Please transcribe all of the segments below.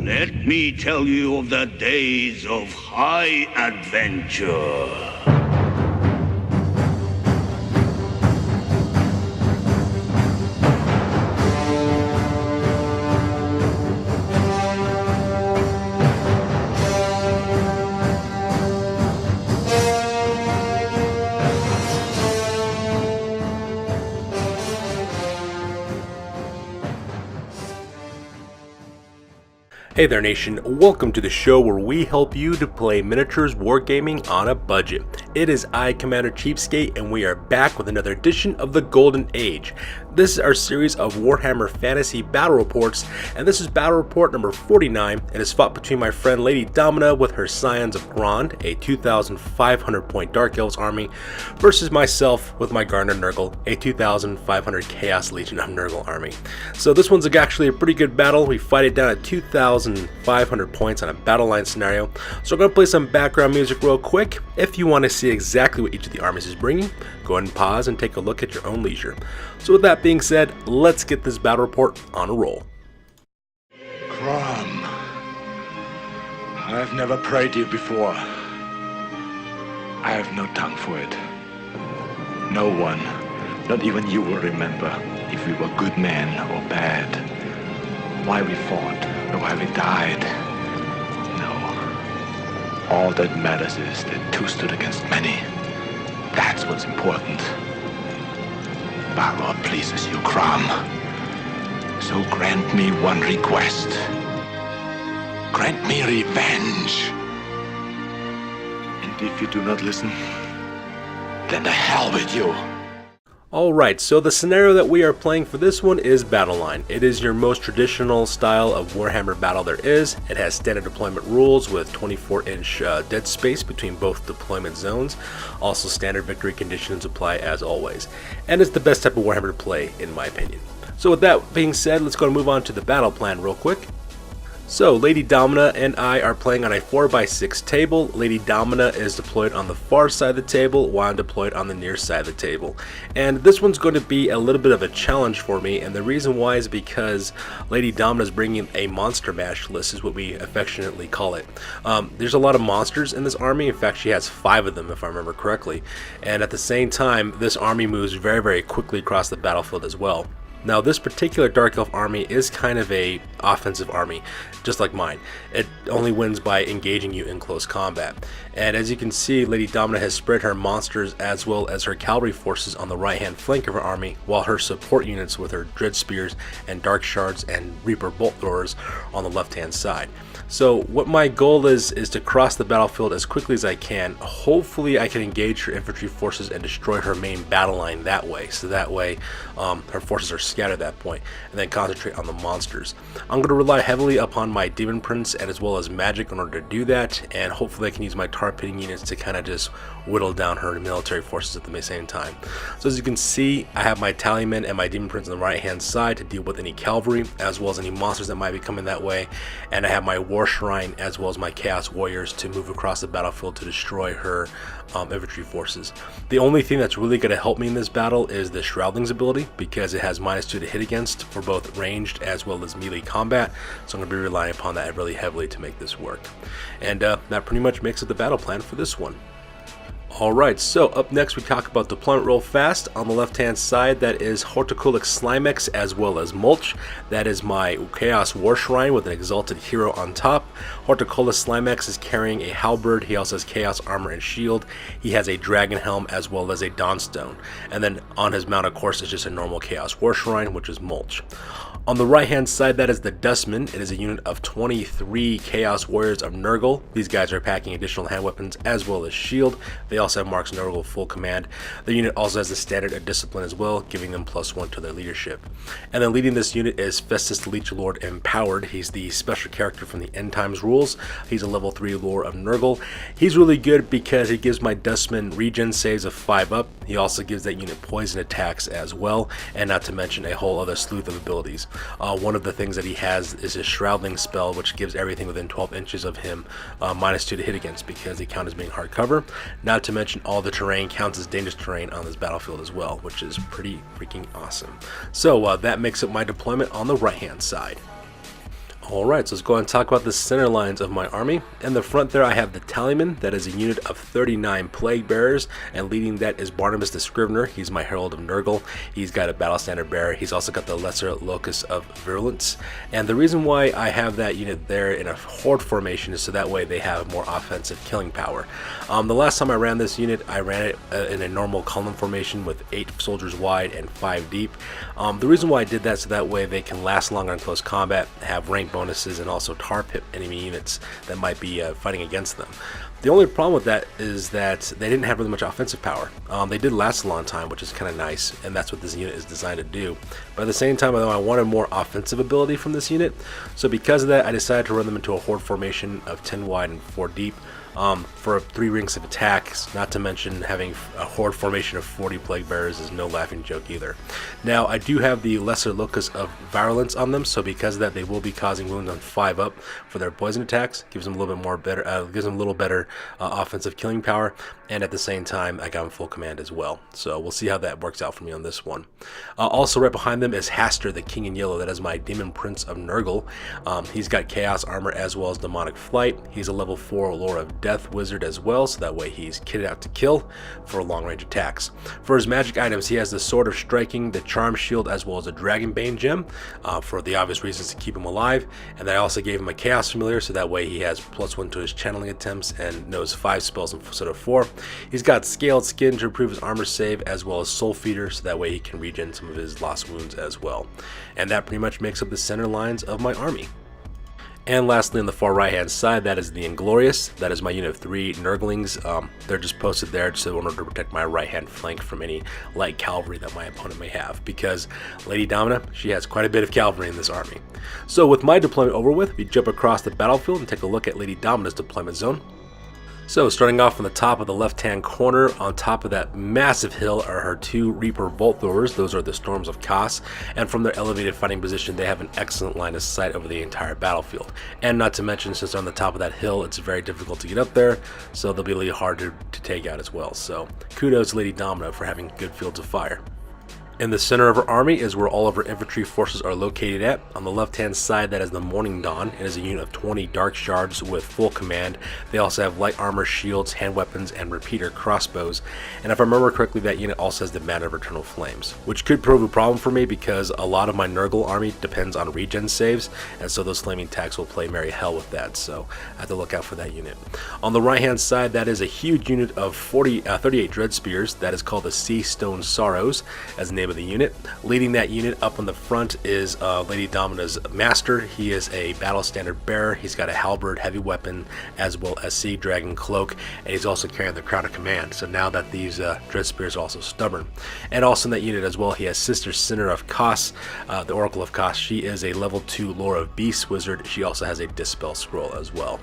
Let me tell you of the days of high adventure. Hey there nation, welcome to the show where we help you to play miniatures wargaming on a budget. It is I, Commander CheapSkate, and we are back with another edition of the Golden Age. This is our series of Warhammer Fantasy Battle Reports, and this is Battle Report number 49. It is fought between my friend Lady Domina with her Scions of Ghrond, a 2,500 point Dark Elves army, versus myself with my Garden of Nurgle, a 2,500 Chaos Legion of Nurgle army. So this one's actually a pretty good battle. We fight it down at 2,500 points on a battle line scenario. So I'm going to play some background music real quick. If you want to see exactly what each of the armies is bringing, go ahead and pause and take a look at your own leisure. So with that being said, let's get this battle report on a roll. Crom, I've never prayed you before. I have no tongue for it. No one, not even you, will remember if we were good men or bad, why we fought or why we died. No. All that matters is that two stood against many. That's what's important. Balor pleases you, Crom. So grant me one request. Grant me revenge. And if you do not listen, then to hell with you. Alright, so the scenario that we are playing for this one is Battle Line. It is your most traditional style of Warhammer battle there is. It has standard deployment rules with 24-inch dead space between both deployment zones. Also standard victory conditions apply as always. And it's the best type of Warhammer to play in my opinion. So with that being said, let's go and move on to the battle plan real quick. So, Lady Domina and I are playing on a 4x6 table. Lady Domina is deployed on the far side of the table, while I'm deployed on the near side of the table. And this one's going to be a little bit of a challenge for me, and the reason why is because Lady Domina is bringing a monster mash list, is what we affectionately call it. There's a lot of monsters in this army. In fact, she has 5 of them, if I remember correctly. And at the same time, this army moves very, very quickly across the battlefield as well. Now, this particular Dark Elf army is kind of a offensive army, just like mine. It only wins by engaging you in close combat. And as you can see, Lady Domina has spread her monsters as well as her cavalry forces on the right-hand flank of her army, while her support units with her Dread Spears and Dark Shards and Reaper Bolt Throwers on the left-hand side. So what my goal is to cross the battlefield as quickly as I can. Hopefully I can engage her infantry forces and destroy her main battle line that way. So that way her forces are scattered at that point, and then concentrate on the monsters. I'm going to rely heavily upon my Demon Prince and as well as magic in order to do that, and hopefully I can use my tar pitting units to kind of just whittle down her military forces at the same time. So as you can see, I have my Tallyman and my Demon Prince on the right hand side to deal with any cavalry as well as any monsters that might be coming that way, and I have my War Shrine as well as my Chaos Warriors to move across the battlefield to destroy her infantry forces. The only thing that's really going to help me in this battle is the Shroudling's ability, because it has -2 to hit against for both ranged as well as melee combat, so I'm going to be relying upon that really heavily to make this work. And that pretty much makes it the battle plan for this one. Alright, so up next we talk about deployment real fast. On the left hand side, that is Horticulus Slimex as well as Mulch. That is my Chaos War Shrine with an Exalted Hero on top. Horticulus Slimex is carrying a halberd. He also has Chaos Armor and Shield. He has a Dragon Helm as well as a Dawnstone. And then on his mount, of course, is just a normal Chaos War Shrine, which is Mulch. On the right hand side, that is the Dustman. It is a unit of 23 Chaos Warriors of Nurgle. These guys are packing additional hand weapons as well as shield. They also have Marks Nurgle full command. The unit also has the standard of discipline as well, giving them +1 to their leadership. And then leading this unit is Festus Leech Lord Empowered. He's the special character from the End Times rules. He's a level 3 lore of Nurgle. He's really good because he gives my Dustman regen saves of 5 up. He also gives that unit poison attacks as well, and not to mention a whole other slew of abilities. One of the things that he has is his Shroudling spell, which gives everything within 12 inches of him -2 to hit against, because they count as being hard cover. Not to mention all the terrain counts as dangerous terrain on this battlefield as well, which is pretty freaking awesome. So that makes up my deployment on the right hand side. Alright, so let's go ahead and talk about the center lines of my army. In the front there I have the Tallyman, that is a unit of 39 Plague Bearers, and leading that is Barnabas the Scrivener. He's my Herald of Nurgle. He's got a Battle Standard Bearer. He's also got the Lesser Locus of Virulence. And the reason why I have that unit there in a horde formation is so that way they have more offensive killing power. The last time I ran this unit, I ran it in a normal column formation with 8 soldiers wide and 5 deep. The reason why I did that so that way they can last longer in close combat, have rank bonuses, and also tar pit enemy units that might be fighting against them. The only problem with that is that they didn't have really much offensive power. They did last a long time, which is kind of nice, and that's what this unit is designed to do. But at the same time, I wanted more offensive ability from this unit, so because of that, I decided to run them into a horde formation of 10 wide and 4 deep. For 3 rings of attacks, not to mention having a horde formation of 40 Plague Bearers is no laughing joke either. Now, I do have the Lesser Locus of Virulence on them, so because of that, they will be causing wounds on 5 up for their poison attacks. Gives them a little bit more better, gives them a little better offensive killing power, and at the same time, I got them full command as well. So we'll see how that works out for me on this one. Also, right behind them is Haster, the King in Yellow. That is my Demon Prince of Nurgle. He's got Chaos Armor as well as Demonic Flight. He's a level 4 Lore of Death Wizard as well, so that way he's kitted out to kill for long range attacks. For his magic items, he has the Sword of Striking, the Charm Shield, as well as a Dragonbane gem for the obvious reasons to keep him alive. And then I also gave him a Chaos Familiar, so that way he has +1 to his channeling attempts and knows 5 spells instead of 4. He's got Scaled Skin to improve his armor save, as well as Soul Feeder, so that way he can regen some of his lost wounds as well. And that pretty much makes up the center lines of my army. And lastly, on the far right hand side, that is the Inglorious. That is my unit of 3 Nurglings. They're just posted there just in order to protect my right hand flank from any light cavalry that my opponent may have, because Lady Domina, she has quite a bit of cavalry in this army. So with my deployment over with, we jump across the battlefield and take a look at Lady Domina's deployment zone. So starting off on the top of the left-hand corner, on top of that massive hill are her 2 Reaper Bolt Throwers. Those are the Storms of Kos, and from their elevated fighting position, they have an excellent line of sight over the entire battlefield. And not to mention, since they're on the top of that hill, it's very difficult to get up there, so they'll be really hard to take out as well. So kudos to Lady Domina for having good fields of fire. In the center of our army is where all of our infantry forces are located at. On the left-hand side, that is the Morning Dawn. It is a unit of 20 Dark Shards with full command. They also have light armor, shields, hand weapons, and repeater crossbows. And if I remember correctly, that unit also has the Banner of Eternal Flames, which could prove a problem for me because a lot of my Nurgle army depends on regen saves, and so those flaming attacks will play merry hell with that, so I have to look out for that unit. On the right-hand side, that is a huge unit of 38 Dread Spears. That is called the Sea Stone Sorrows as the name of the unit. Leading that unit up on the front is Lady Domina's Master. He is a Battle Standard Bearer. He's got a Halberd heavy weapon as well as Sea Dragon Cloak, and he's also carrying the Crown of Command. So now that these Dread Spears are also stubborn. And also in that unit as well, he has Sister Sinner of Kos, the Oracle of Kos. She is a level 2 Lore of Beast Wizard. She also has a Dispel Scroll as well.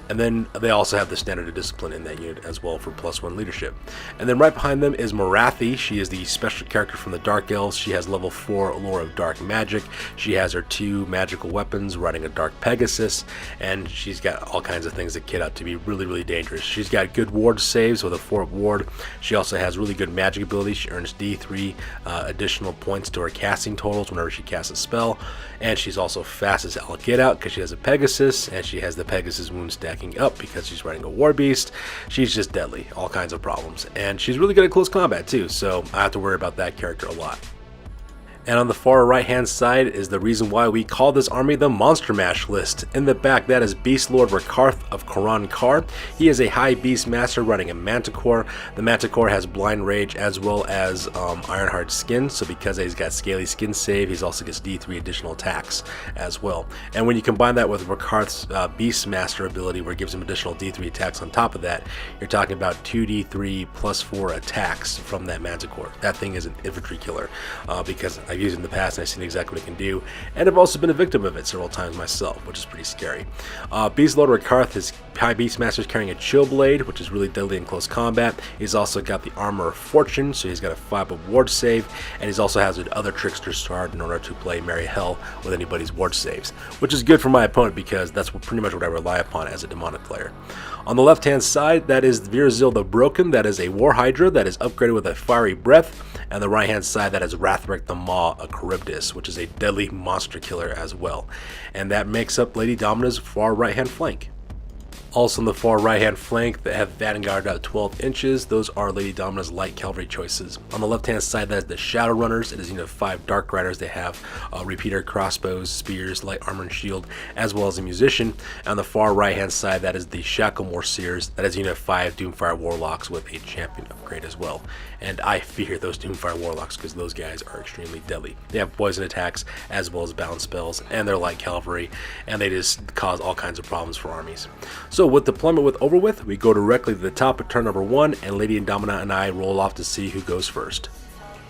And then they also have the Standard of Discipline in that unit as well for +1 leadership. And then right behind them is Morathi. She is the special character from the Dark Elves. She has level 4 Lore of Dark Magic. She has her 2 magical weapons, riding a Dark Pegasus, and she's got all kinds of things that kid out to be really, really dangerous. She's got good ward saves with a 4 ward. She also has really good magic abilities. She earns D3 additional points to her casting totals whenever she casts a spell. And she's also fast as all get out because she has a Pegasus, and she has the Pegasus wound stacking up because she's riding a War Beast. She's just deadly, all kinds of problems. And she's really good at close combat too, so I have to worry about that character a lot. And on the far right hand side is the reason why we call this army the Monster Mash list. In the back, that is Beast Lord Rakarth of Koran Kar. He is a high beast master running a Manticore. The Manticore has Blind Rage as well as Ironheart Skin, so because he's got Scaly Skin save, he's also gets D3 additional attacks as well. And when you combine that with Rakarth's Beast Master ability, where it gives him additional D3 attacks on top of that, you're talking about 2D3 +4 attacks from that Manticore. That thing is an infantry killer because I've used it in the past and I've seen exactly what it can do, and I've also been a victim of it several times myself, which is pretty scary. Beast Lord Rakarth, his High Beast Master, is carrying a Chill Blade, which is really deadly in close combat. He's also got the Armor of Fortune, so he's got a 5 of ward save, and he also has another Trickster Shard in order to play merry hell with anybody's ward saves, which is good for my opponent because that's pretty much what I rely upon as a demonic player. On the left hand side, that is Virzil the Broken. That is a War Hydra that is upgraded with a Fiery Breath. And the right hand side, that is Rathrek the Maw, draw a Charybdis, which is a deadly monster killer as well. And that makes up Lady Domina's far right hand flank. Also on the far right hand flank, they have Vanguard at 12 inches. Those are Lady Domina's light cavalry choices. On the left hand side, that is the Shadowrunners. It is 5 Dark Riders. They have repeater crossbows, spears, light armor and shield, as well as a musician. And on the far right hand side, that is the Shacklemore Seers. That is 5 Doomfire Warlocks with a champion upgrade as well. And I fear those Doomfire Warlocks because those guys are extremely deadly. They have poison attacks as well as balance spells, and they're light cavalry, and they just cause all kinds of problems for armies. So with deployment over with, we go directly to the top of turn number 1, and Lady Domina and I roll off to see who goes first.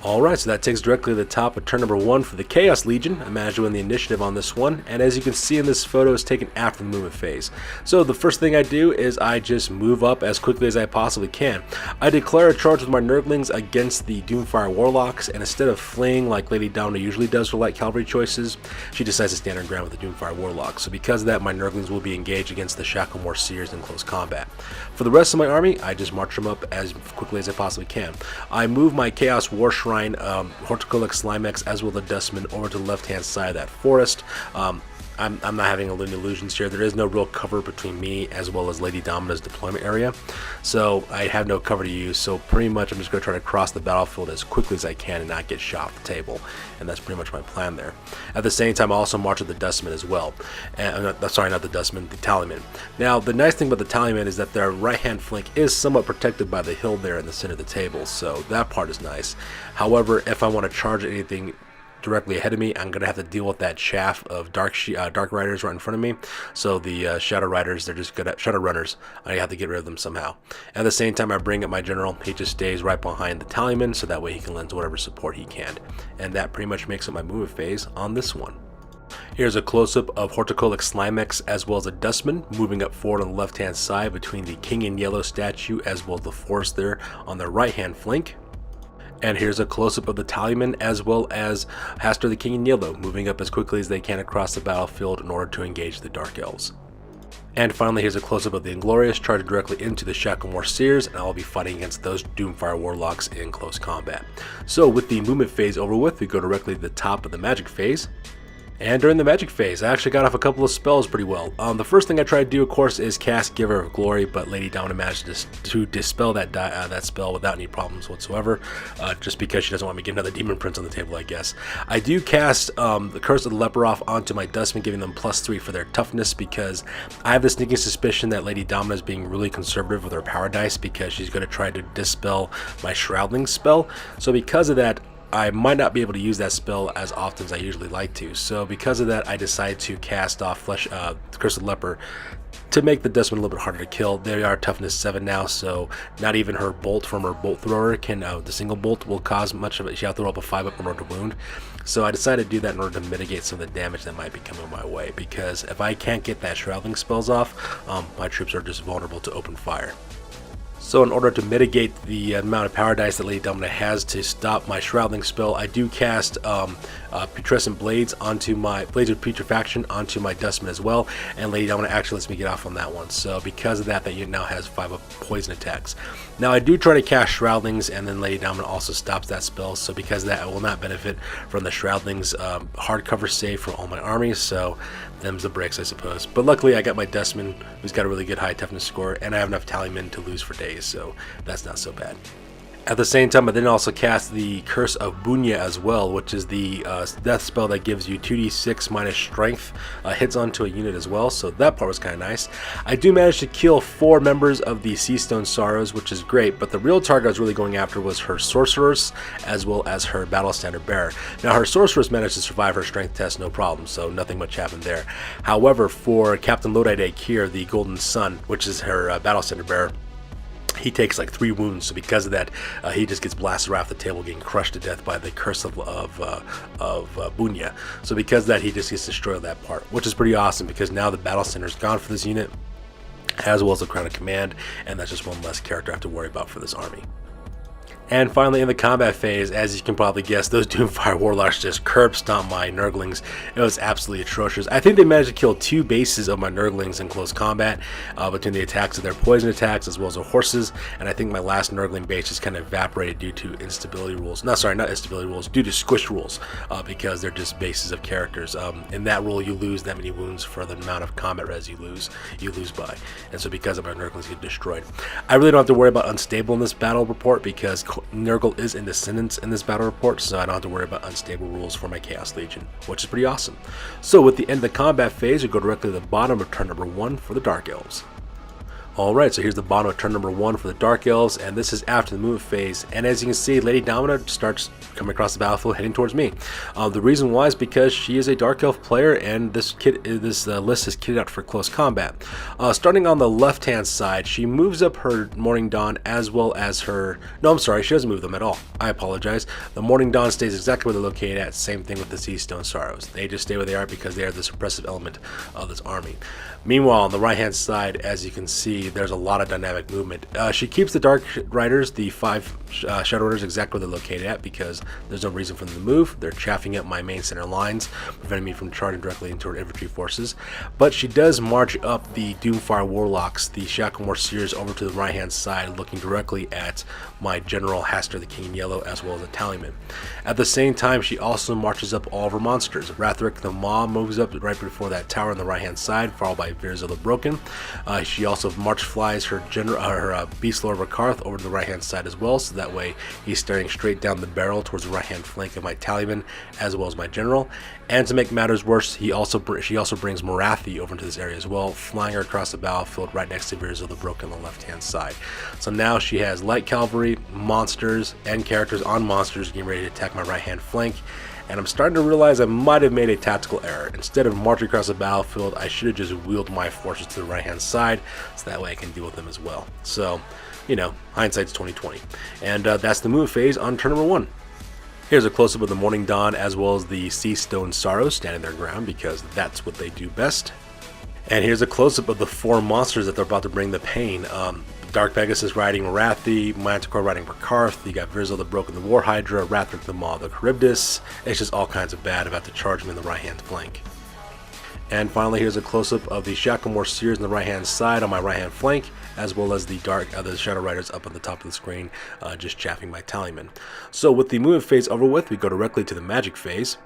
Alright, so that takes directly to the top of turn number 1 for the Chaos Legion. I managed to win the initiative on this one, and as you can see in this photo, it's taken after the movement phase. So the first thing I do is I just move up as quickly as I possibly can. I declare a charge with my Nurglings against the Doomfire Warlocks, and instead of fleeing like Lady Domina usually does for light cavalry choices, she decides to stand her ground with the Doomfire Warlocks. So because of that, my Nurglings will be engaged against the Shacklemore Seers in close combat. For the rest of my army, I just march them up as quickly as I possibly can. I move my Chaos War Shrine, Horticultic Slimex, as well as the Dustman over to the left hand side of that forest. I'm not having any illusions here. There is no real cover between me as well as Lady Domina's deployment area, so I have no cover to use. So pretty much I'm just going to try to cross the battlefield as quickly as I can and not get shot off the table, and that's pretty much my plan there. At the same time, I also march with the Dustman as well. And, sorry, not the Dustman, the Tallyman. Now, the nice thing about the Tallyman is that their right hand flank is somewhat protected by the hill there in the center of the table, so that part is nice. However, if I want to charge anything directly ahead of me, I'm gonna have to deal with that chaff of dark riders right in front of me. So the Shadow Riders, they're just good at Shadow Runners. I have to get rid of them somehow. At the same time, I bring up my general. He just stays right behind the Tallyman, so that way he can lend whatever support he can. And that pretty much makes up my movement phase on this one. Here's a close-up of Horticultic Slimex as well as a Dustman moving up forward on the left-hand side between the King in Yellow statue as well as the forest there on the right-hand flank. And here's a close-up of the Tallyman as well as Hastur the King in Yellow moving up as quickly as they can across the battlefield in order to engage the Dark Elves. And finally, here's a close-up of the Inglorious charging directly into the Shacklemore Seers, and I'll be fighting against those Doomfire Warlocks in close combat. So with the movement phase over with, we go directly to the top of the magic phase. And during the magic phase, I actually got off a couple of spells pretty well. The first thing I try to do, of course, is cast Giver of Glory, but Lady Domina managed to dispel that spell without any problems whatsoever, just because she doesn't want me to get another Demon Prince on the table, I guess. I do cast the Curse of the Leper off onto my Dustman, giving them +3 for their toughness, because I have the sneaking suspicion that Lady Domina is being really conservative with her power dice, because she's going to try to dispel my Shroudling spell. So because of that, I might not be able to use that spell as often as I usually like to. So because of that, I decided to cast off Curse of the Leper to make the Dustman a little bit harder to kill. They are toughness 7 now, so not even her bolt from her bolt thrower can, the single bolt will cause much of it. She has to throw up a 5-up in order to wound. So I decided to do that in order to mitigate some of the damage that might be coming my way, because if I can't get that Shroudling spells off, my troops are just vulnerable to open fire. So in order to mitigate the amount of power dice that Lady Domina has to stop my Shroudling spell, I do cast Putrescent Blades onto my Blades of Putrefaction onto my Dustman as well, and Lady Domina actually lets me get off on that one. So because of that, that unit now has 5 poison attacks. Now I do try to cast Shroudlings, and then Lady Domina also stops that spell. So because of that, I will not benefit from the Shroudlings hardcover save for all my armies. So them's the breaks, I suppose. But luckily, I got my Dustman, who's got a really good high toughness score, and I have enough Tallymen to lose for days, so that's not so bad. At the same time, I then also cast the Curse of Bunya as well, which is the death spell that gives you 2d6 minus strength hits onto a unit as well, so that part was kind of nice. I do manage to kill 4 members of the Seastone Sorrows, which is great, but the real target I was really going after was her Sorceress as well as her Battle Standard Bearer. Now, her Sorceress managed to survive her strength test no problem, so nothing much happened there. However, for Captain Lodide Kier, the Golden Sun, which is her Battle Standard Bearer, he takes like 3 wounds, so because of that, he just gets blasted right off the table, getting crushed to death by the Curse of Bunya. So because of that, he just gets destroyed that part, which is pretty awesome, because now the Battle Center is gone for this unit, as well as the Crown of Command, and that's just one less character I have to worry about for this army. And finally, in the combat phase, as you can probably guess, those Doomfire Warlocks just curb stomped my Nurglings. It was absolutely atrocious. I think they managed to kill 2 bases of my Nurglings in close combat between the attacks of their poison attacks as well as their horses. And I think my last Nurgling base just kind of evaporated due to instability rules. No, sorry, not instability rules, due to squish rules, because they're just bases of characters. In that rule, you lose that many wounds for the amount of combat res you lose by. And so because of my Nurglings get destroyed. I really don't have to worry about unstable in this battle report because Nurgle is in descendants in this battle report, so I don't have to worry about unstable rules for my Chaos Legion, which is pretty awesome. So with the end of the combat phase, we go directly to the bottom of turn number 1 for the Dark Elves. Alright, so here's the bottom of turn number 1 for the Dark Elves, and this is after the movement phase. And as you can see, Lady Domina starts coming across the battlefield heading towards me. The reason why is because she is a Dark Elf player, and this list is kitted out for close combat. Starting on the left-hand side, she moves up her Morning Dawn as well as her... No, I'm sorry, she doesn't move them at all. I apologize. The Morning Dawn stays exactly where they're located at. Same thing with the Seastone Sorrows. They just stay where they are because they are the suppressive element of this army. Meanwhile, on the right-hand side, as you can see, there's a lot of dynamic movement. She keeps the Dark Riders, the 5 Shadow Riders, exactly where they're located at because there's no reason for them to move. They're chaffing up my main center lines, preventing me from charging directly into her infantry forces. But she does march up the Doomfire Warlocks, the Shacklemore Seers, over to the right-hand side, looking directly at my General Hastur the King in Yellow, as well as a Tallyman. At the same time, she also marches up all of her monsters. Rathric the Maw moves up right before that tower on the right-hand side, followed by Virzil the Broken. She also march flies her Beast Lord Rakarth over to the right-hand side as well, so that way he's staring straight down the barrel towards the right-hand flank of my Tallyman, as well as my General. And to make matters worse, she also brings Morathi over into this area as well, flying her across the battlefield right next to Virzil the Broken on the left-hand side. So now she has light cavalry, monsters, and characters on monsters getting ready to attack my right-hand flank. And I'm starting to realize I might have made a tactical error. Instead of marching across the battlefield, I should have just wheeled my forces to the right-hand side, so that way I can deal with them as well. So, you know, hindsight's 20/20. And that's the move phase on turn number 1. Here's a close-up of the Morning Dawn as well as the Seastone Sorrows standing their ground because that's what they do best. And here's a close-up of the 4 monsters that they're about to bring the pain. Dark Pegasus riding Morathi, Manticore riding Rakarth, you got Virzil the Broken the War Hydra, Rathric the Maw the Charybdis. It's just all kinds of bad about to charge me in the right-hand flank. And finally, here's a close-up of the Shacklemore Seers on the right-hand side on my right-hand flank, as well as the Shadow Riders up on the top of the screen, just chaffing my Tallyman. So with the movement phase over with, we go directly to the magic phase.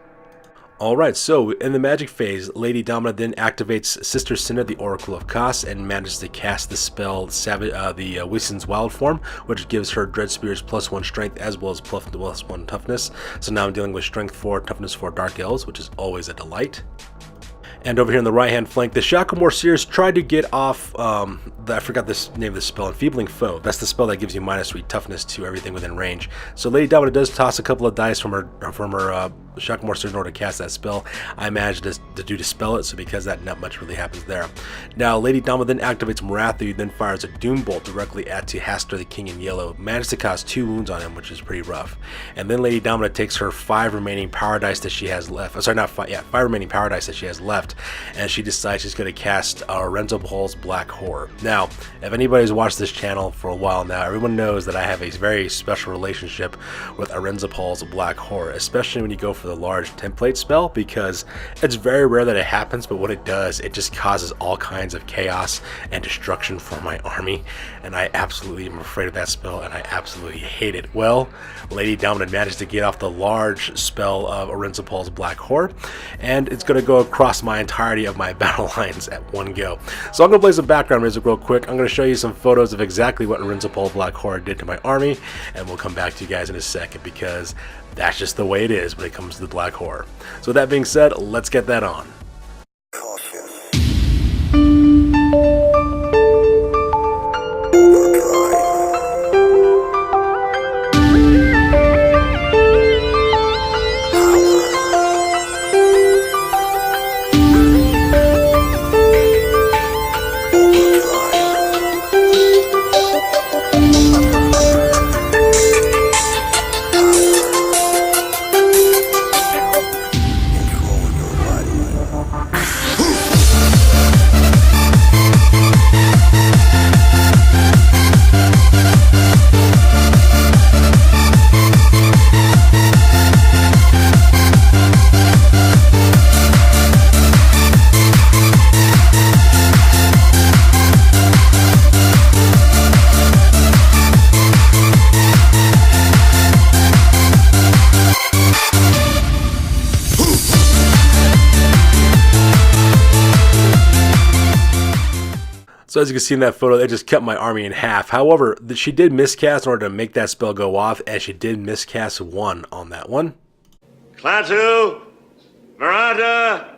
Alright, so in the magic phase, Lady Domina then activates Sister Cinna, the Oracle of Kos, and manages to cast the spell the Wissen's Wild Form, which gives her Dread Spears +1 strength as well as +1 toughness. So now I'm dealing with strength 4, toughness 4 Dark Elves, which is always a delight. And over here on the right-hand flank, the Shacklemore Seers tried to get off, I forgot the name of the spell, Enfeebling Foe. That's the spell that gives you -3 toughness to everything within range. So Lady Domina does toss a couple of dice from her Shacklemore Seers in order to cast that spell. I managed to dispel it, so because that, not much really happens there. Now, Lady Domina then activates Morathi, who then fires a Doom Bolt directly at Hastur the King in Yellow. Managed to cause 2 wounds on him, which is pretty rough. And then Lady Domina takes her 5 remaining power dice that she has left. Sorry, not 5, yeah, 5 remaining power dice that she has left. And she decides she's going to cast Lorenzo Paul's Black Horror. Now, if anybody's watched this channel for a while now, everyone knows that I have a very special relationship with Lorenzo Paul's Black Horror, especially when you go for the large template spell, because it's very rare that it happens, but what it does, it just causes all kinds of chaos and destruction for my army, and I absolutely am afraid of that spell, and I absolutely hate it. Well, Lady Domina managed to get off the large spell of Lorenzo Paul's Black Horror, and it's going to go across my entirety of my battle lines at one go. So I'm going to play some background music real quick. I'm going to show you some photos of exactly what Lorenzo Paul's Black Horror did to my army, and we'll come back to you guys in a second, because that's just the way it is when it comes to the Black Horror. So with that being said, let's get that on. So as you can see in that photo, it just cut my army in half. However, she did miscast in order to make that spell go off, and she did miscast 1 on that one. Klaatu, Veranda,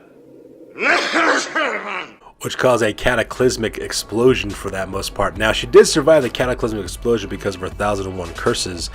which caused a cataclysmic explosion for that most part. Now, she did survive the cataclysmic explosion because of her 1001 curses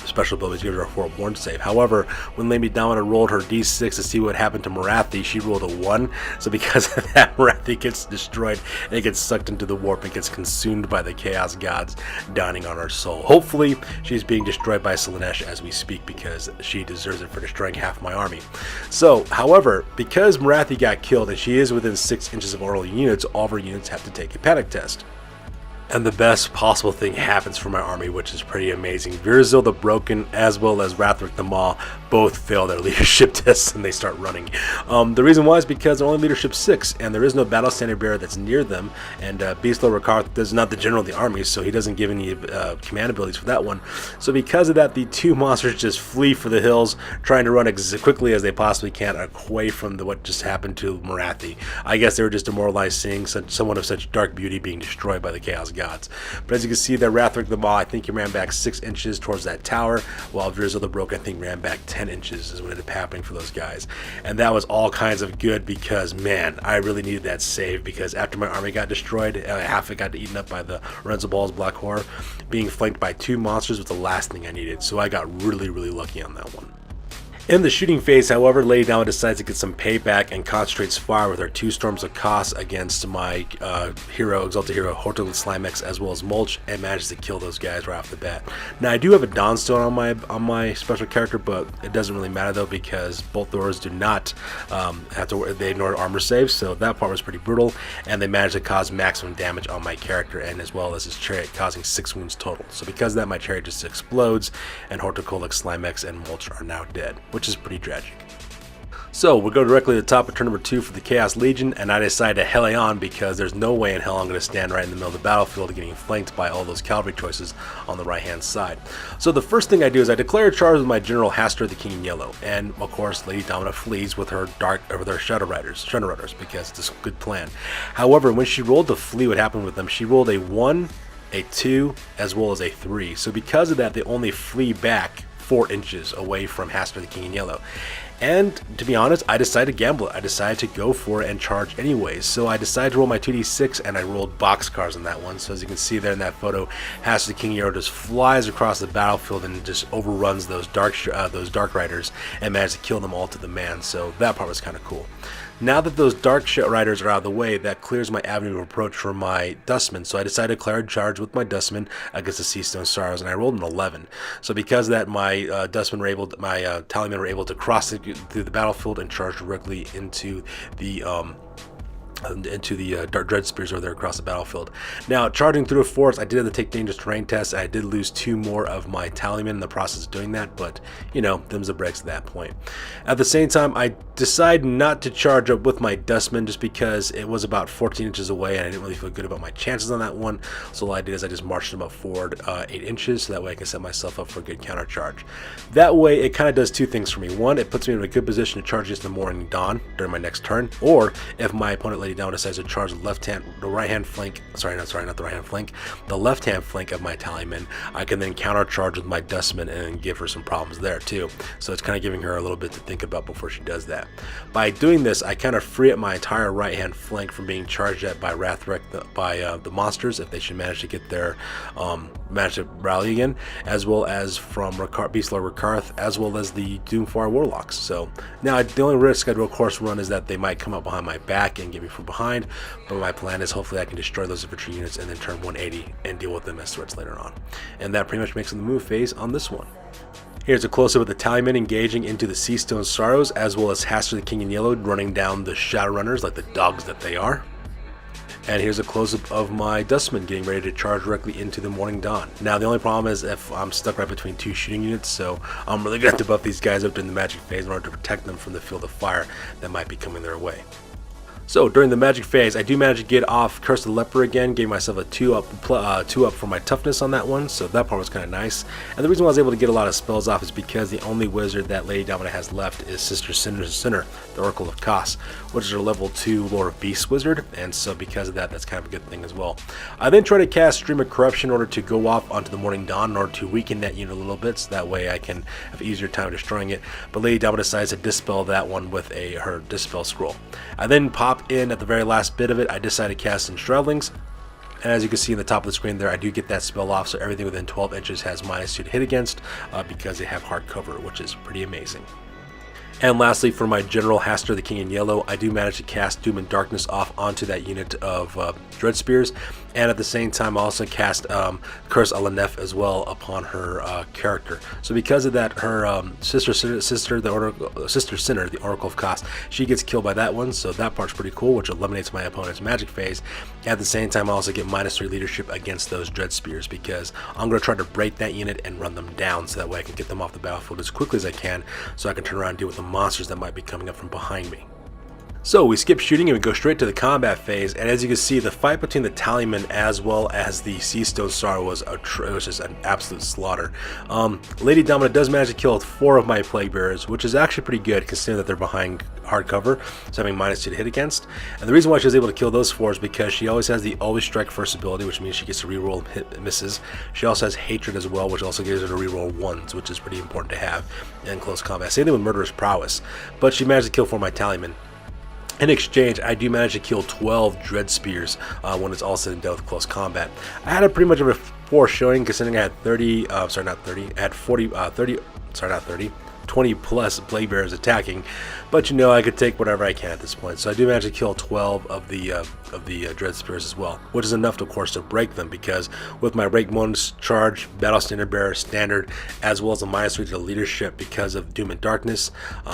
special ability, gave her a 4 warn save. However, when Lady Domina rolled her d6 to see what happened to Morathi, she rolled a 1. So because of that, Morathi gets destroyed and it gets sucked into the warp and gets consumed by the Chaos Gods, downing on her soul. Hopefully, she's being destroyed by Slaanesh as we speak because she deserves it for destroying half my army. So, however, because Morathi got killed and she is within 6 inches of early units, all of our units have to take a panic test. And the best possible thing happens for my army, which is pretty amazing. Virzil the Broken, as well as Rathric the Maw, both fail their leadership tests and they start running. The reason why is because they're only leadership 6, and there is no battle standard bearer that's near them, and Beastlo Rakarth is not the general of the army, so he doesn't give any command abilities for that one. So because of that, the 2 monsters just flee for the hills, trying to run as quickly as they possibly can away from what just happened to Morathi. I guess they were just demoralized seeing someone of such dark beauty being destroyed by the Chaos Gods. But as you can see, that Rathric the Maw, I think he ran back 6 inches towards that tower, while Virzil the Broken, I think, ran back 10 inches is what ended up happening for those guys. And that was all kinds of good because, man, I really needed that save, because after my army got destroyed, half it got eaten up by the Lorenzo Ball's Black Horror, being flanked by 2 monsters was the last thing I needed. So I got really, really lucky on that one. In the shooting phase, however, Lady Dama decides to get some payback and concentrates fire with her 2 Storms of Kos against my Exalted Hero, Hortal Slimex, as well as Mulch, and manages to kill those guys right off the bat. Now, I do have a Dawnstone on my special character, but it doesn't really matter though, because both doors do not they ignore armor saves, so that part was pretty brutal, and they managed to cause maximum damage on my character, and as well as his chariot, causing 6 wounds total. So because of that, my chariot just explodes, and Horticolex, Slimex, and Mulch are now dead, which is pretty tragic. So we'll go directly to the top of turn number 2 for the Chaos Legion, and I decide to hell on because there's no way in hell I'm going to stand right in the middle of the battlefield getting flanked by all those cavalry choices on the right hand side. So the first thing I do is I declare a charge with my General Hastur the King in Yellow, and of course Lady Domina flees with her Shadow Riders, because it's a good plan. However, when she rolled to flee, what happened with them, she rolled a 1, a 2, as well as a 3. So because of that, they only flee back 4 inches away from Hastur the King in Yellow. And to be honest, I decided to gamble it. I decided to go for it and charge anyways. So I decided to roll my 2d6, and I rolled boxcars on that one. So as you can see there in that photo, Hastur the King in Yellow just flies across the battlefield and just overruns those Dark Riders and managed to kill them all to the man. So that part was kind of cool. Now that those Dark Riders are out of the way, that clears my avenue of approach for my Dustmen. So I decided to declare a charge with my Dustmen against the Seastone Sorrows, and I rolled an 11. So because of that, my Dustmen were able, my Tallymen were able to cross through the battlefield and charge directly into the Dark Dread Spears over there across the battlefield. Now, charging through a forest, I did have to take dangerous terrain tests. I did lose 2 more of my Tallymen in the process of doing that, but, you know, them's the breaks at that point. At the same time, I decided not to charge up with my Dustmen just because it was about 14 inches away, and I didn't really feel good about my chances on that one. So all I did is I just marched them up forward 8 inches, so that way I can set myself up for a good counter charge. That way, it kind of does 2 things for me. One, it puts me in a good position to charge against the morning dawn during my next turn, or if my opponent Lady Down decides to charge the left hand flank of my Tallyman, I can then counter charge with my Dustman and give her some problems there too. So it's kind of giving her a little bit to think about before she does that. By doing this, I kind of free up my entire right hand flank from being charged at by Rathric by the monsters if they should manage to get their manage to rally again, as well as from Beastlo Rakarth, as well as the Doomfire Warlocks. So now the only risk I'd of course run is that they might come up behind my back and get me from behind, but my plan is hopefully I can destroy those infantry units and then turn 180 and deal with them as threats later on. And that pretty much makes it the move phase on this one. Here's a close-up of the Tallymen engaging into the Seastone Sorrows, as well as Hastur the King in Yellow running down the Shadowrunners like the dogs that they are. And here's a close-up of my Dustmen getting ready to charge directly into the Morning Dawn. Now, the only problem is if I'm stuck right between 2 shooting units, so I'm really going to have to buff these guys up during the magic phase in order to protect them from the field of fire that might be coming their way. So during the magic phase, I do manage to get off Curse of the Leper again, gave myself a 2 up for my toughness on that one, so that part was kind of nice. And the reason why I was able to get a lot of spells off is because the only wizard that Lady Domina has left is Sister Sinner, the Oracle of Kos, which is her level 2 Lord of Beasts wizard, and so because of that, that's kind of a good thing as well. I then try to cast Stream of Corruption in order to go off onto the Morning Dawn in order to weaken that unit a little bit, so that way I can have easier time destroying it, but Lady Domina decides to dispel that one with her Dispel Scroll. I then pop in at the very last bit of it. I decide to cast in Shroudlings, and as you can see in the top of the screen there, I do get that spell off, so everything within 12 inches has -2 to hit against because they have hard cover, which is pretty amazing. And lastly, for my General Haster the King in Yellow, I do manage to cast Doom and Darkness off onto that unit of Dread Spears, and at the same time I also cast Curse Alanef as well upon her character. So because of that, her Sister Sinner, the Oracle of Kos, she gets killed by that one, so that part's pretty cool, which eliminates my opponent's magic phase. At the same time, I also get -3 leadership against those Dread Spears because I'm going to try to break that unit and run them down, so that way I can get them off the battlefield as quickly as I can, so I can turn around and deal with the monsters that might be coming up from behind me. So we skip shooting and we go straight to the combat phase, and as you can see, the fight between the Tallyman as well as the Seastone Star was just an absolute slaughter. Lady Domina does manage to kill 4 of my Plague Bearers, which is actually pretty good considering that they're behind hard cover, so having -2 to hit against. And the reason why she was able to kill those 4 is because she always has the Always Strike First ability, which means she gets to reroll hit misses. She also has Hatred as well, which also gives her to reroll 1s, which is pretty important to have in close combat. Same thing with Murderous Prowess, but she managed to kill 4 of my Tallyman. In exchange, I do manage to kill 12 Dread Spears when it's all said and done with close combat. I had a pretty much of a poor showing considering I had 20 plus Plague Bearers attacking, but you know, I could take whatever I can at this point. So I do manage to kill 12 of the Dread Spears as well, which is enough, of course, to break them because with my Rake Moans charge, Battle Standard Bearer standard, as well as a -3 to leadership because of Doom and Darkness,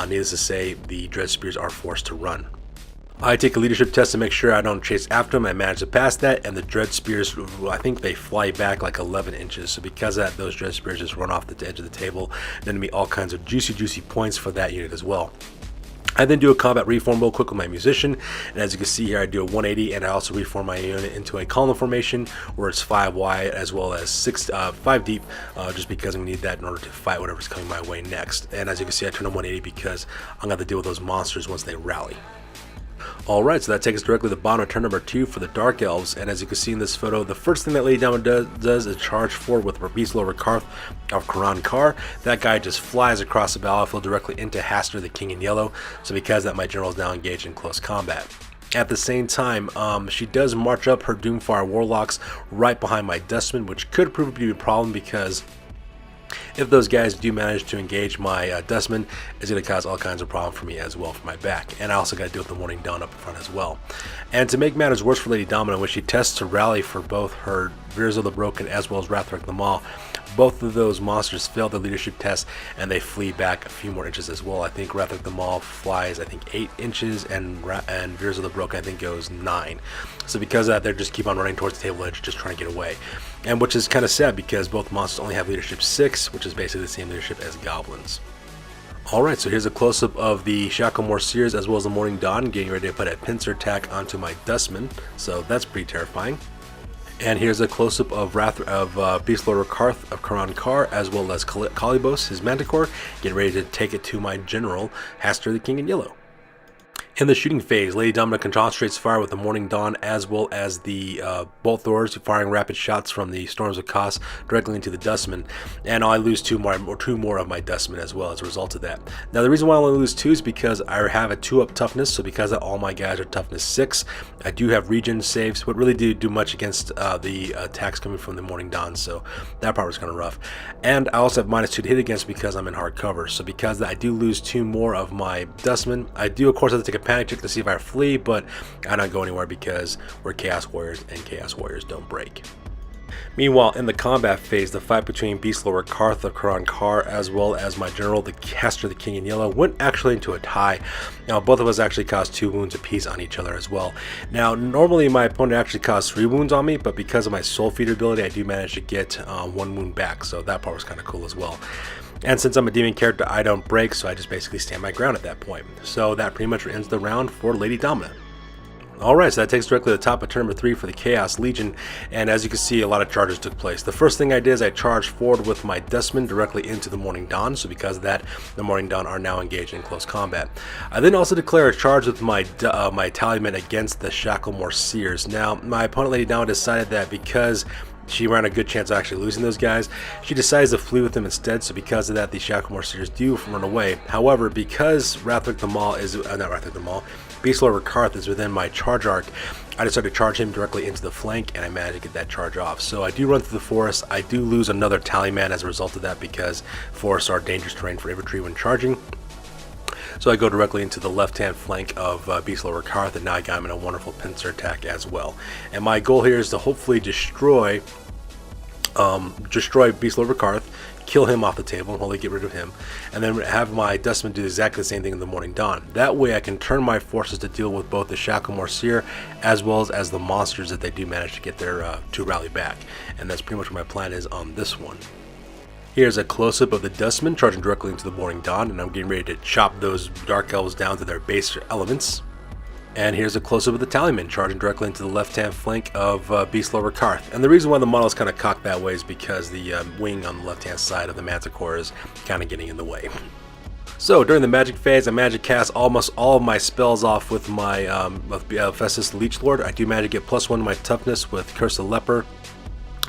needless to say, the Dread Spears are forced to run. I take a leadership test to make sure I don't chase after them. I manage to pass that, and the Dread Spears, I think they fly back like 11 inches. So because of that, those Dread Spears just run off the edge of the table. Then me all kinds of juicy points for that unit as well. I then do a combat reform real quick with my Musician, and as you can see here, I do a 180, and I also reform my unit into a column formation where it's 5 wide as well as 5 deep, just because we need that in order to fight whatever's coming my way next. And as you can see, I turn to 180 because I'm going to have to deal with those monsters once they rally. Alright, so that takes us directly to the bottom of turn number 2 for the Dark Elves, and as you can see in this photo, the first thing that Lady Domina does is charge forward with her Beast Lord Karth of Karan Kar. That guy just flies across the battlefield directly into Haster the King in Yellow, so because that, my general is now engaged in close combat. At the same time, she does march up her Doomfire Warlocks right behind my Dustman, which could prove to be a problem because if those guys do manage to engage my Dustman, it's going to cause all kinds of problems for me as well for my back. And I also got to deal with the Morning Dawn up in front as well. And to make matters worse for Lady Domina, when she tests to rally for both her Veers of the Broken as well as Wrathwreck the Maw, both of those monsters fail the leadership test and they flee back a few more inches as well. I think Wrathwreck the Maw flies 8 inches and Veers of the Broken I think goes 9. So because of that, they just keep on running towards the table edge just trying to get away. And which is kind of sad because both monsters only have leadership 6, which is basically the same leadership as goblins. Alright, so here's a close-up of the Shacklemore Seers as well as the Morning Dawn, getting ready to put a pincer attack onto my Dustman, so that's pretty terrifying. And here's a close-up of Beast Lord Karth of Karan Kar as well as Kalibos, his Manticore, getting ready to take it to my general, Haster the King in Yellow. In the shooting phase, Lady Domina concentrates fire with the Morning Dawn as well as the Bolt Throwers, firing rapid shots from the Storms of Kos directly into the Dustman, and I lose two more of my Dustmen as well as a result of that. Now the reason why I only lose 2 is because I have a 2-up toughness, so because all my guys are toughness 6, I do have regen saves, but really do much against the attacks coming from the Morning Dawn, so that part was kind of rough. And I also have -2 to hit against because I'm in hard cover, so because of that, I do lose 2 more of my Dustmen. I do of course have to take a panic check to see if I flee, but I don't go anywhere because we're Chaos Warriors and Chaos Warriors don't break. Meanwhile, in the combat phase, the fight between Beast Lord Karth of Karan Kar as well as my general, the Haster the King in Yellow, went actually into a tie. Now, both of us actually caused 2 wounds apiece on each other as well. Now, normally my opponent actually caused 3 wounds on me, but because of my Soul Feeder ability, I do manage to get 1 wound back, so that part was kind of cool as well. And since I'm a demon character, I don't break, so I just basically stand my ground at that point. So that pretty much ends the round for Lady Domina. Alright, so that takes directly to the top of turn number 3 for the Chaos Legion, and as you can see, a lot of charges took place. The first thing I did is I charged forward with my Dustmen directly into the Morning Dawn, so because of that, the Morning Dawn are now engaged in close combat. I then also declare a charge with my Tallyman against the Shacklemore Seers. Now, my opponent Lady Dawn decided that because she ran a good chance of actually losing those guys, she decides to flee with them instead, so because of that, the Shacklemore Seers do run away. However, because Rathric the Maul is, not Rathric the Maul, Beastlord Rakarth is within my charge arc, I decided to charge him directly into the flank, and I managed to get that charge off. So I do run through the forest. I do lose another Tallyman as a result of that because forests are dangerous terrain for infantry when charging. So I go directly into the left-hand flank of Beastlord Rakarth, and now I got him in a wonderful pincer attack as well. And my goal here is to hopefully destroy Beastlord Rakarth, kill him off the table and hopefully get rid of him, and then have my Dustmen do exactly the same thing in the Morning Dawn. That way I can turn my forces to deal with both the Shacklemore Seer as well as the monsters that they do manage to get their to rally back. And that's pretty much what my plan is on this one. Here's a close-up of the Dustmen charging directly into the Morning Dawn, and I'm getting ready to chop those Dark Elves down to their base elements. And here's a close-up of the Tallyman charging directly into the left-hand flank of Beastlord Rakarth. And the reason why the model is kind of cocked that way is because the wing on the left-hand side of the Manticore is kind of getting in the way. So during the magic phase, I managed to cast almost all of my spells off with my Festus Leechlord. I do manage to get +1 to my toughness with Curse of Leper,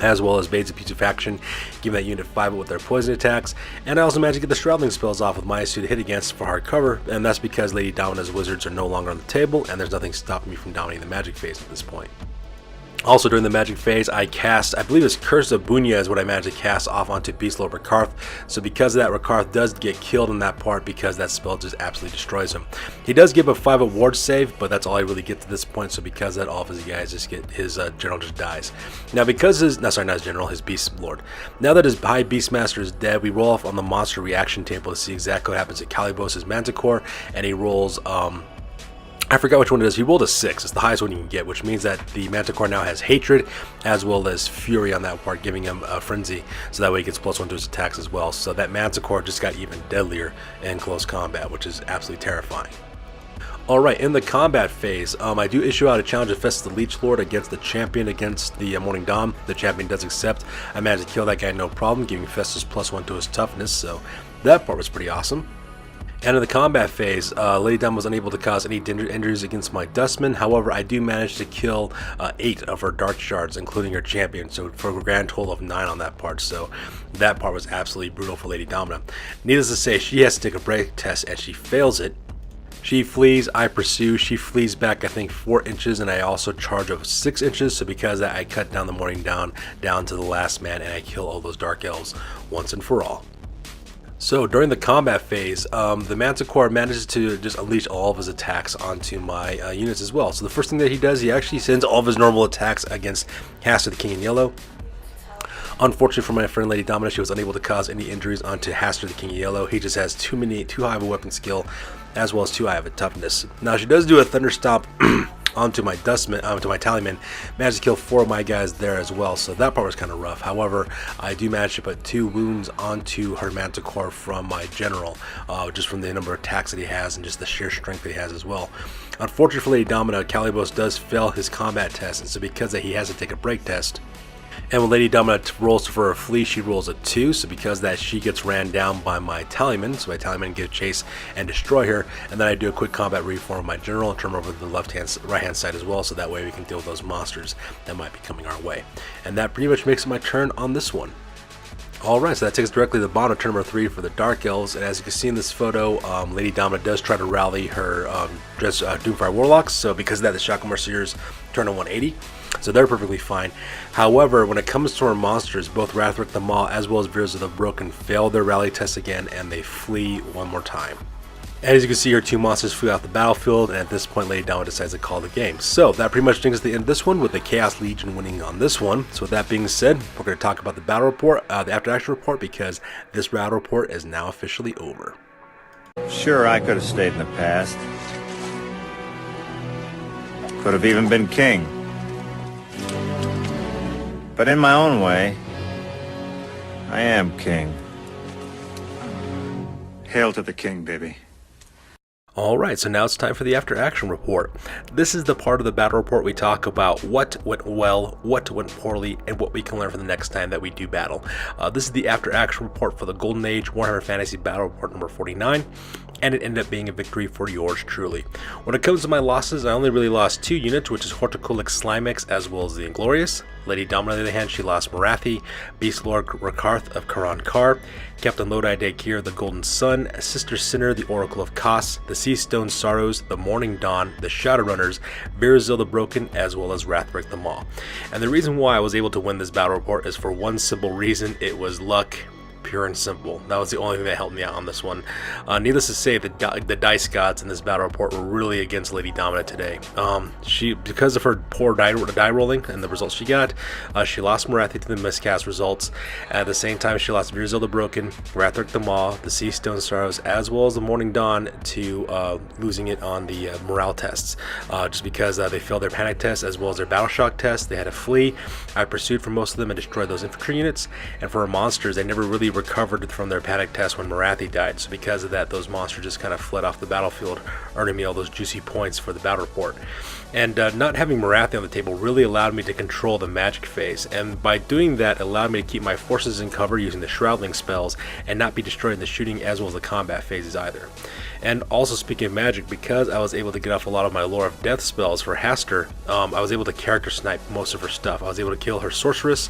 as well as Blades of Putrefaction, giving that unit 5 with their poison attacks. And I also managed to get the Shroudling spells off with my suit to hit against for hard cover, and that's because Lady Domina's wizards are no longer on the table, and there's nothing stopping me from dominating the magic phase at this point. Also during the magic phase, I cast, I believe it's Curse of Bunya is what I managed to cast off onto Beastlord Rakarth. So because of that, Rakarth does get killed in that part because that spell just absolutely destroys him. He does give a 5 ward save, but that's all I really get to this point. So because of that, all of his guys just get, his general just dies. Now because his, no sorry, not his general, his Beast Lord. Now that his High Beastmaster is dead, we roll off on the monster reaction table to see exactly what happens to Calibos' Manticore, and he rolls, I forgot which one it is. He rolled a 6. It's the highest one you can get, which means that the Manticore now has Hatred as well as Fury on that part, giving him a Frenzy, so that way he gets +1 to his attacks as well. So that Manticore just got even deadlier in close combat, which is absolutely terrifying. Alright, in the combat phase, I do issue out a challenge of Festus the Leechlord against the champion against the Morning Dawn. The champion does accept. I managed to kill that guy no problem, giving Festus +1 to his toughness, so that part was pretty awesome. And in the combat phase, Lady Dawn was unable to cause any injuries against my Dustmen. However, I do manage to kill 8 of her Dark Shards, including her champion, so for a grand total of 9 on that part. So that part was absolutely brutal for Lady Domina. Needless to say, she has to take a break test, and she fails it. She flees, I pursue, she flees back I think 4 inches, and I also charge of 6 inches, so because of that I cut down the Morning Dawn down to the last man, and I kill all those Dark Elves once and for all. So during the combat phase, the Manticore manages to just unleash all of his attacks onto my units as well. So the first thing that he does, he actually sends all of his normal attacks against Hastur the King in Yellow. Unfortunately for my friend Lady Domina, she was unable to cause any injuries onto Hastur the King in Yellow. He just has too high of a weapon skill, as well as too high of a toughness. Now she does do a Thunderstomp onto my Dustman, onto my Tallyman, managed to kill 4 of my guys there as well, so that part was kind of rough. However, I do manage to put 2 wounds onto her Manticore from my general, just from the number of attacks that he has and just the sheer strength that he has as well. Unfortunately for Lady Domina, Calibos does fail his combat test, and so because of that, he has to take a break test. And when Lady Domina rolls for a flee, she rolls a 2, so because of that, she gets ran down by my Tallyman, so my Tallyman gets chase and destroy her, and then I do a quick combat reform of my general and turn over to the right-hand side as well, so that way we can deal with those monsters that might be coming our way. And that pretty much makes it my turn on this one. Alright, so that takes us directly to the bottom of turn number 3 for the Dark Elves, and as you can see in this photo, Lady Domina does try to rally her Doomfire Warlocks, so because of that, the Shacklemore Seers turn to 180. So they're perfectly fine. However, when it comes to our monsters, both Rathric the Maul as well as Beers of the Broken fail their rally test again, and they flee one more time. And as you can see, our 2 monsters flew off the battlefield, and at this point, Lady Domina decides to call the game. So that pretty much brings us to the end of this one, with the Chaos Legion winning on this one. So with that being said, we're going to talk about the battle report, the after action report, because this battle report is now officially over. Sure, I could have stayed in the past. Could have even been king. But in my own way, I am king. Hail to the king, baby. Alright, so now it's time for the after action report. This is the part of the battle report we talk about what went well, what went poorly, and what we can learn for the next time that we do battle. This is the after action report for the Golden Age Warhammer Fantasy Battle Report number 49, and it ended up being a victory for yours truly. When it comes to my losses, I only really lost 2 units, which is Horticulix Slimex as well as the Inglorious. Lady Dom, on the other hand, she lost Marathi, Beast Lord Rakarth of Karan Kar, Captain Lodi Daekir, the Golden Sun, Sister Sinner, the Oracle of Kos, the Sea Stone Sorrows, the Morning Dawn, the Shadowrunners, Virazil the Broken, as well as Rathric the Maw. And the reason why I was able to win this battle report is for one simple reason: it was luck. Pure and simple. That was the only thing that helped me out on this one. Needless to say, the dice gods in this battle report were really against Lady Domina today. She, because of her poor die rolling and the results she got, she lost Marathi to the miscast results. At the same time, she lost Virazil the Broken, Rathric the Maw, the Sea Stone Sorrows, as well as the Morning Dawn to losing it on the morale tests. Just because they failed their panic test as well as their battle shock test, they had to flee. I pursued for most of them and destroyed those infantry units. And for our monsters, they never really recovered from their panic test when Marathi died, so because of that, those monsters just kind of fled off the battlefield, earning me all those juicy points for the battle report. And not having Marathi on the table really allowed me to control the magic phase, and by doing that allowed me to keep my forces in cover using the shrouding spells and not be destroyed in the shooting as well as the combat phases either. And also, speaking of magic, because I was able to get off a lot of my Lore of Death spells for Haster, I was able to character snipe most of her stuff. I was able to kill her Sorceress,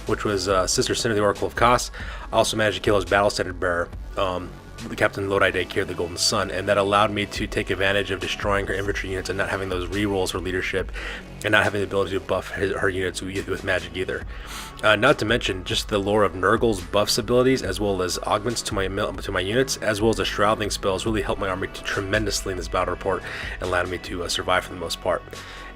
which was Sister Sin of the Oracle of Kos. I also managed to kill his Battle Standard Bearer, the Captain Lodi Daekir, the Golden Sun, and that allowed me to take advantage of destroying her infantry units and not having those rerolls for leadership, and not having the ability to buff her units with magic either. Not to mention just the Lore of Nurgle's buffs abilities, as well as augments to my units, as well as the shrouding spells, really helped my army tremendously in this battle report and allowed me to survive for the most part.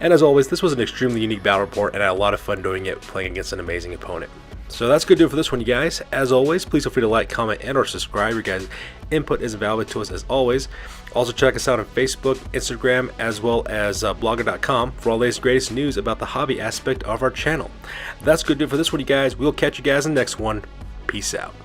And as always, this was an extremely unique battle report, and I had a lot of fun doing it, playing against an amazing opponent. So that's going to do it for this one, you guys. As always, please feel free to like, comment, and or subscribe. Your guys' input is valuable to us as always. Also check us out on Facebook, Instagram, as well as blogger.com for all the latest greatest news about the hobby aspect of our channel. That's going to do it for this one, you guys. We'll catch you guys in the next one. Peace out.